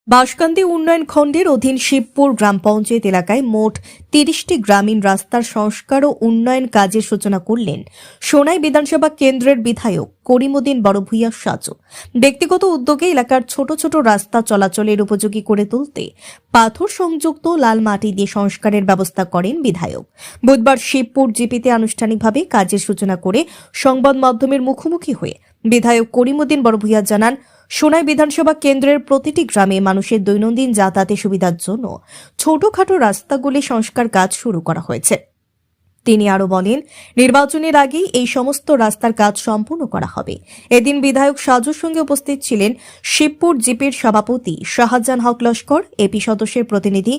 বাঁশকান্দি উন্নয়ন খণ্ডের অধীন শিবপুর গ্রাম পঞ্চায়েত এলাকায় মোট ৩০টি গ্রামীণ রাস্তার সংস্কার ও উন্নয়ন কাজের সূচনা করলেন সোনাই বিধানসভা কেন্দ্রের বিধায়ক করিমউদ্দিন বড়ভূঁইয়া সাজু। ব্যক্তিগত উদ্যোগে এলাকার ছোট ছোট রাস্তা চলাচলের উপযোগী করে তুলতে পাথর সংযুক্ত লাল মাটি দিয়ে সংস্কারের ব্যবস্থা করেন বিধায়ক। বুধবার শিবপুর জিপিতে আনুষ্ঠানিকভাবে কাজের সূচনা করে সংবাদ মাধ্যমের মুখোমুখি হয়ে বিধায়ক করিমউদ্দিন বড়ভূঁইয়া জানান, সোনাই বিধানসভা কেন্দ্রের প্রতিটি গ্রামে মানুষের দৈনন্দিন যাতায়াতের সুবিধার জন্য ছোটখাটো রাস্তাগুলি সংস্কার কাজ শুরু করা হয়েছে। তিনি আরও বলেন, নির্বাচনের আগেই এই সমস্ত রাস্তার কাজ সম্পূর্ণ করা হবে। এদিন বিধায়ক সাজুর সঙ্গে উপস্থিত ছিলেন শিবপুর জিপির সভাপতি শাহজাহান হক লস্কর, এপি সদস্যের প্রতিনিধি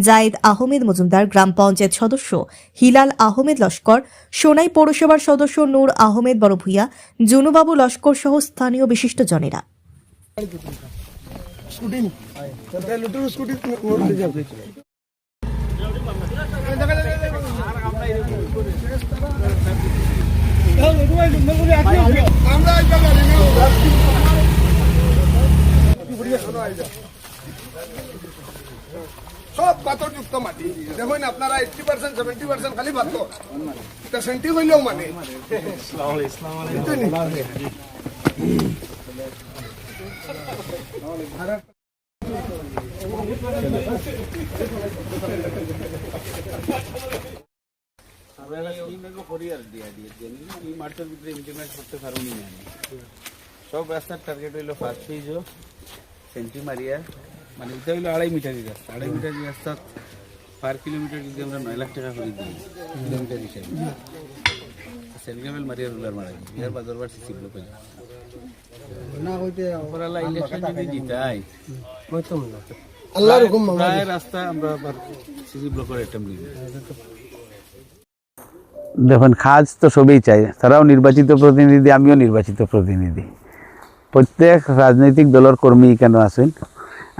জায়েদ আহমেদ মজুমদার, গ্রাম পঞ্চায়েত সদস্য হিলাল আহমেদ লস্কর, সোনাই পৌরসভার সদস্য নূর আহমেদ বড়ভূঁইয়া, জুনুবাবু লস্কর সহ স্থানীয় বিশিষ্টজনেরা। সব পাথরযুক্ত মাটি দেখুন আপনারা 80% 70% খালি পাথর, এটা সেন্টি হইলেও মানে সব রাস্তার টার্গেট হইল ফার্স্ট ফেজ সেন্টি মারিয়া, মানে এটা হইল 2.5 মিটারের রাস্তা। 2.5 মিটারের রাস্তা পার কিলোমিটার যদি আমরা 9 লাখ টাকা করে দিই কিলোমিটার হিসাবে, সেন্ট্রাল মারিয়া রুলার মারাই ইয়ার বাজারবার সিসি ব্লক হয়ে ওপরালা ইলেকশন যদি জিতাই আল্লাহর হুকুম প্রায় রাস্তা আমরা আবার সিসি ব্লকের একটা মিলি। দেখুন, কাজ তো সবই চাই, তারাও নির্বাচিত প্রতিনিধি, আমিও নির্বাচিত প্রতিনিধি। প্রত্যেক রাজনৈতিক দলের কর্মী কেন আছেন,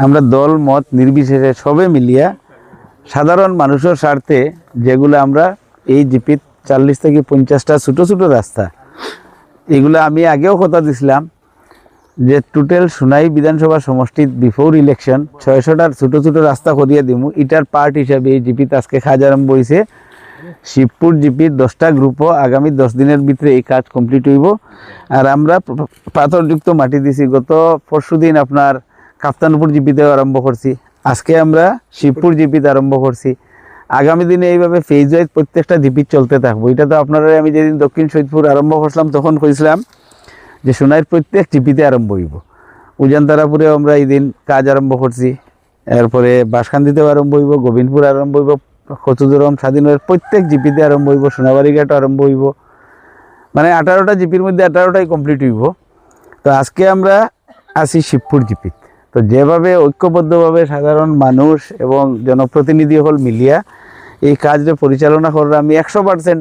আমরা দল মত নির্বিশেষে সবে মিলিয়া সাধারণ মানুষের স্বার্থে যেগুলো আমরা এই জিপিত 40 থেকে 50টা ছোটো ছোটো রাস্তা, এগুলো আমি আগেও কথা দিছিলাম যে টোটাল সোনাই বিধানসভা সমষ্টিত বিফোর ইলেকশন 600টার ছোটো ছোটো রাস্তা করিয়ে দিমু। এটার পার্ট হিসাবে এই জিপিত আজকে কাজ আরম্ভ হয়েছে। শিবপুর জিপির 10টা গ্রুপও আগামী 10 দিনের ভিতরে এই কাজ কমপ্লিট হইব। আর আমরা পাথরযুক্ত মাটি দিছি, গত পরশুদিন আপনার কাপ্তানপুর জিপিতেও আরম্ভ করছি, আজকে আমরা শিবপুর জিপিতে আরম্ভ করছি। আগামী দিনে এইভাবে ফেজ ওয়াইজ প্রত্যেকটা জিপির চলতে থাকবো। এটা তো আপনারা আমি যেদিন দক্ষিণ সৈয়দপুর আরম্ভ করছিলাম তখন কইছিলাম যে সোনাইয়ের প্রত্যেক জিপিতে আরম্ভ হইব। উজানতারাপুরেও আমরা এই দিন কাজ আরম্ভ করছি, এরপরে বাঁশকান্দিতেও আরম্ভ হইব, গোবিন্দপুর আরম্ভ হইব, কচুদরম স্বাধীনের প্রত্যেক জিপিতে আরম্ভ হইব, সোনাবাড়িঘাটও আরম্ভ হইব। মানে 18টা জিপির মধ্যে 18টাই কমপ্লিট হইব। তো আজকে আমরা আছি শিবপুর জিপিত। তো যেভাবে ঐক্যবদ্ধভাবে সাধারণ মানুষ এবং জনপ্রতিনিধি হল মিলিয়া এই কাজটা পরিচালনা করার আমি 100%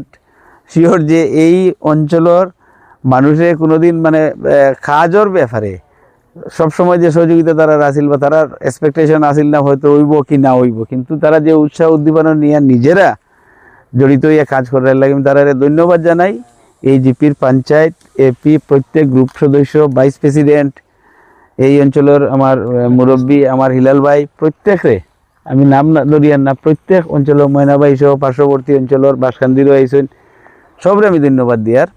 শিওর যে এই অঞ্চলের মানুষের কোনোদিন মানে কাজের ব্যাপারে সবসময় যে সহযোগিতা তারা আসিল বা তারা এক্সপেকটেশন আসিল না হয়তো হইব কি না হইব, কিন্তু তারা যে উৎসাহ উদ্দীপনা নিয়ে নিজেরা জড়িত হইয়া কাজ করার লাগে আমি তারা ধন্যবাদ জানাই। এই জিপির পঞ্চায়েত, এপি, প্রত্যেক গ্রুপ সদস্য, ভাইস প্রেসিডেন্ট, এই অঞ্চলের আমার মুরব্বী আমার হিলাল ভাই, প্রত্যেকে আমি নাম ধরিয়ার না, প্রত্যেক অঞ্চলের ময়নাবাই সহ পার্শ্ববর্তী অঞ্চলের বাঁশকান্দিরও আইসেন, সবরে আমি ধন্যবাদ দিয়ার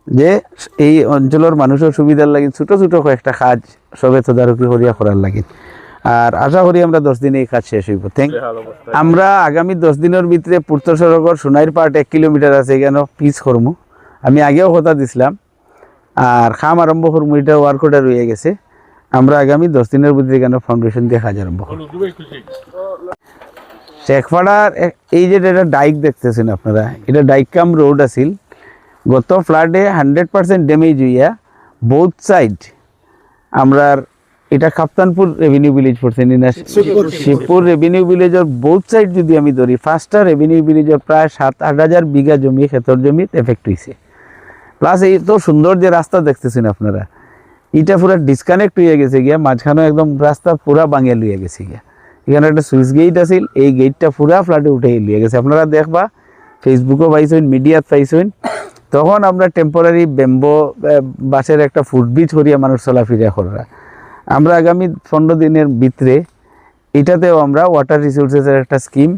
যে এই অঞ্চলের মানুষের সুবিধার লাগে ছোটো ছোটো কয়েকটা কাজ সবে তদারকি করিয়া করার লাগে। আর আশা করি আমরা 10 দিনে এই কাজ শেষ হইব। আমরা আগামী 10 দিনের ভিতরে পূর্ত সড়কের সোনাইর পার্ট 1 কিলোমিটার আছে, এখানে পিচ করমু, আমি আগেও কথা দিছিলাম। আর খাম আরম্ভ করমু, এটা ওয়ার্কটা রয়ে গেছে। আমরা আগামী 10 দিনের ভিতরে এখানে ফাউন্ডেশন দিয়ে কাজ আরম্ভ করব। শেখপাড়ার এই যে এটা ডাইক দেখতেছেন আপনারা, এটা ডাইকাম রোড আছিল, গত ফ্লাডে 100% ড্যামেজ হইয়া বোথ সাইড আমরা এটা কাপ্তানপুর রেভিনিউ ভিলেজ পড়ছে না, শিবপুর রেভিনিউ ভিলেজের বোথ সাইড যদি আমি ধরি, ফার্স্টটা রেভিনিউ ভিলেজের প্রায় 7-8 হাজার বিঘা জমি ক্ষেতর জমি এফেক্ট হয়েছে। প্লাস এই তো সুন্দর যে রাস্তা দেখতেছেন আপনারা, এটা পুরো ডিসকানেক্ট হয়ে গেছে গিয়া, মাঝখানে একদম রাস্তা পুরা বাঙিয়ে লইয়া গেছে গিয়া। এখানে একটা সুইচ গেট আছিল, এই গেটটা পুরা ফ্লাডে উঠে লিয়ে গেছে। আপনারা দেখবা ফেসবুকও পাইছেন, মিডিয়াত পাইছেন। তখন আমরা টেম্পোরারি বেম্বো বাসের একটা ফুটব্রিজ করিয়া মানুষ চলাফেরা করা। আমরা আগামী 15 দিনের ভিতরে এটাতেও আমরা ওয়াটার রিসোর্সেসের একটা স্কিম,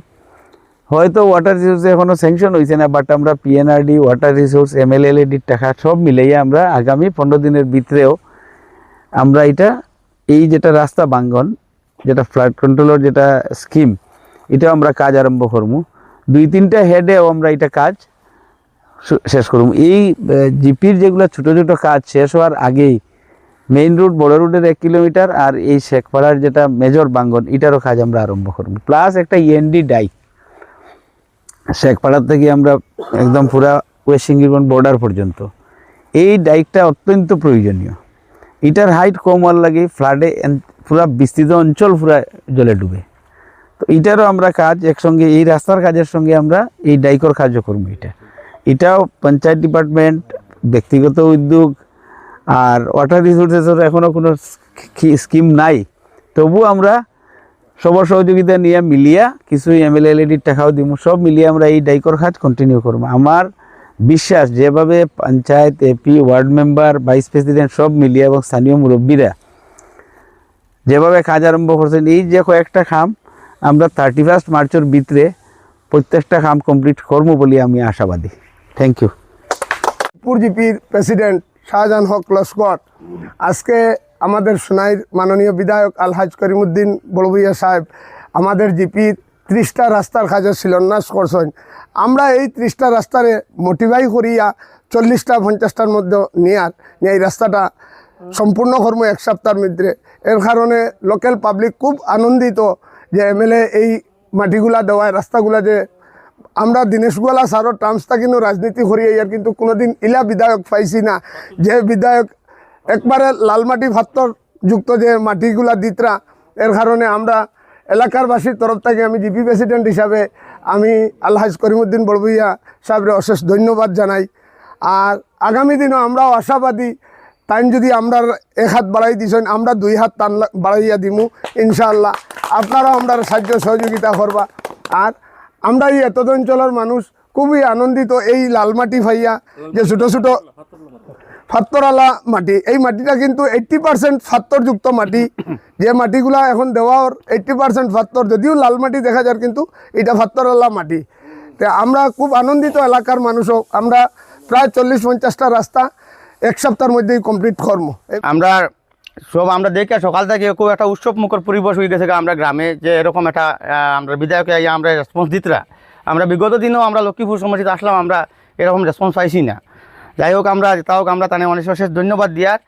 হয়তো ওয়াটার রিসোর্সে এখনও স্যাংশন হয়েছে না, বাট আমরা পিএনআরডি, ওয়াটার রিসোর্স, এমএলএলএডির টাকা সব মিলিয়ে আমরা আগামী 15 দিনের ভিতরেও আমরা এটা এই যেটা রাস্তা বাঙ্গন, যেটা ফ্লাড কন্ট্রোলের যেটা স্কিম, এটাও আমরা কাজ আরম্ভ করবো। 2-3টা হেডেও আমরা এটা কাজ শেষ করব। এই জিপির যেগুলো ছোটো ছোটো কাজ শেষ হওয়ার আগেই মেইন রোড, বড় রোডের 1 কিলোমিটার আর এই শেখপাড়ার যেটা মেজর বাঙ্গন, এটারও কাজ আমরা আরম্ভ করব। প্লাস একটা ইএনডি ডাইক শেখপাড়ার থেকে আমরা একদম পুরা ওয়েস্ট সিঙ্গিরবন বর্ডার পর্যন্ত, এই ডাইকটা অত্যন্ত প্রয়োজনীয়। এটার হাইট কম হওয়ার লাগে ফ্লাডে পুরা বিস্তৃত অঞ্চল পুরা জলে ডুবে। তো এটারও আমরা কাজ একসঙ্গে, এই রাস্তার কাজের সঙ্গে আমরা এই ডাইকর কাজও করবো। এটাও পঞ্চায়েত ডিপার্টমেন্ট, ব্যক্তিগত উদ্যোগ আর ওয়াটার রিসোর্সেসের এখনও কোনো স্কিম নাই, তবু আমরা সবার সহযোগিতা নিয়ে মিলিয়া কিছু এমএলএলএডির টাকাও দিব, সব মিলিয়ে আমরা এই ডাইকর কাজ কন্টিনিউ করবো। আমার বিশ্বাস যেভাবে পঞ্চায়েত, এপি, ওয়ার্ড মেম্বার, ভাইস প্রেসিডেন্ট সব মিলিয়ে এবং স্থানীয় মুরব্বীরা যেভাবে কাজ আরম্ভ করছেন, এই যে কয়েকটা কাম আমরা 31 মার্চের ভিতরে প্রত্যেকটা কাম কমপ্লিট করবো বলে আমি আশাবাদী। Thank you. শিবপুর জিপির প্রেসিডেন্ট শাহজাহান হক লস্কর আজকে আমাদের সোনাইর মাননীয় বিধায়ক আলহাজ করিমউদ্দিন বড়ভূঁইয়া সাহেব আমাদের জিপির 30টা রাস্তার কাজের শিলান্যাস করছেন। আমরা এই 30টা রাস্তারে মোটিভাই করিয়া 40টা 50টার মধ্যে নিয়ে এই রাস্তাটা সম্পূর্ণ কর্ম 1 সপ্তাহের মধ্যে। এর কারণে লোকাল পাবলিক খুব আনন্দিত যে এমএলএ এই মাটিগুলা দেওয়ায়, রাস্তাগুলা যে আমরা দিনেশগুলা সারো টার্মসটা কিন্তু রাজনীতি করি ইয়ার, কিন্তু কোনোদিন ইলা বিধায়ক পাইছি না যে বিধায়ক একবারে লাল মাটি ভাত্তর যুক্ত যে মাটিগুলা দিতরা। এর কারণে আমরা এলাকারবাসীর তরফ থেকে আমি জিপি প্রেসিডেন্ট হিসাবে আমি আলহাজ করিমউদ্দিন বড়ভূঁইয়া সাহেবের অশেষ ধন্যবাদ জানাই। আর আগামী দিনও আমরাও আশাবাদী, টাইম যদি আমরা 1 হাত বাড়াই দিছেন, আমরা 2 হাত টান বাড়াইয়া দিমু ইনশাআল্লাহ। আপনারাও আমরা সাহায্য সহযোগিতা করবা। আর আমরা এই এত অঞ্চলের মানুষ খুবই আনন্দিত এই লালমাটি ভাইয়া যে ছোটো ছোটো ফাত্তরালা মাটি, এই মাটিটা কিন্তু 80% ফাত্তরযুক্ত মাটি। যে মাটিগুলা এখন দেওয়ার 80% ফাত্তর, যদিও লাল মাটি দেখা যায় কিন্তু এটা ফাত্তরালা মাটি। তো আমরা খুব আনন্দিত এলাকার মানুষও, আমরা প্রায় 40-50টা রাস্তা 1 সপ্তাহের মধ্যেই কমপ্লিট করবো। আমরা দেখে সকাল থেকে খুব একটা উৎসব মুখর পরিবেশ হয়ে গেছে আমরা গ্রামে, যে এরকম একটা আমরা বিধায়কে আমরা রেসপন্স দিতরা। আমরা বিগত দিনেও আমরা লক্ষ্মীপুর সমষ্টিতে আসলাম, আমরা এরকম রেসপন্স পাইছি না। যাই হোক, আমরা তাও আমরা তানে অনেক অশেষ ধন্যবাদ দিয়ার।